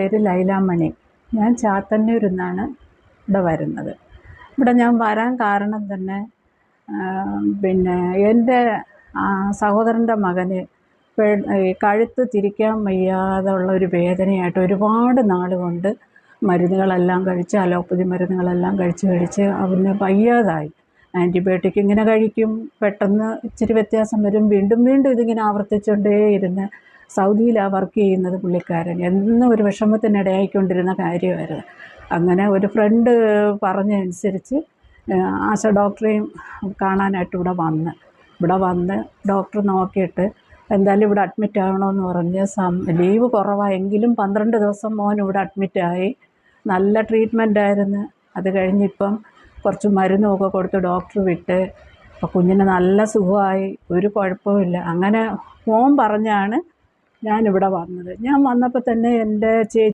പേര് ലൈലാമണി. ഞാൻ ചാത്തന്നൂരിൽ നിന്നാണ് ഇവിടെ വരുന്നത്. ഇവിടെ ഞാൻ വരാൻ കാരണം തന്നെ പിന്നെ എൻ്റെ സഹോദരൻ്റെ മകന് ഈ കഴുത്ത് തിരിക്കാൻ വയ്യാതെ ഉള്ള ഒരു വേദനയായിട്ട് ഒരുപാട് നാൾ കൊണ്ട് മരുന്നുകളെല്ലാം കഴിച്ച്, അലോപ്പതി മരുന്നുകളെല്ലാം കഴിച്ച് അവന് വയ്യാതായി. ആൻറ്റിബയോട്ടിക് ഇങ്ങനെ കഴിക്കും, പെട്ടെന്ന് ഇച്ചിരി വ്യത്യാസം വരും, വീണ്ടും ഇതിങ്ങനെ ആവർത്തിച്ചുകൊണ്ടേ ഇരുന്ന്. സൗദിയിലാണ് വർക്ക് ചെയ്യുന്നത് പുള്ളിക്കാരൻ. എന്നും ഒരു വിഷമത്തിനിടയായിക്കൊണ്ടിരുന്ന കാര്യമായിരുന്നു. അങ്ങനെ ഒരു ഫ്രണ്ട് പറഞ്ഞതനുസരിച്ച് ആശ ഡോക്ടറെയും കാണാനായിട്ട് ഇവിടെ വന്ന് ഡോക്ടർ നോക്കിയിട്ട് എന്തായാലും ഇവിടെ അഡ്മിറ്റ് ആകണമെന്ന് പറഞ്ഞ് ലീവ് കുറവായെങ്കിലും 12 ദിവസം മോൻ ഇവിടെ അഡ്മിറ്റായി. നല്ല ട്രീറ്റ്മെൻറ്റായിരുന്നു. അത് കഴിഞ്ഞിപ്പം കുറച്ച് മരുന്നുമൊക്കെ കൊടുത്ത് ഡോക്ടർ വിട്ട്. അപ്പോൾ കുഞ്ഞിന് നല്ല സുഖമായി, ഒരു കുഴപ്പമില്ല. അങ്ങനെ മോൻ പറഞ്ഞാണ് ഞാനിവിടെ വന്നത്. ഞാൻ വന്നപ്പോൾ തന്നെ എൻ്റെ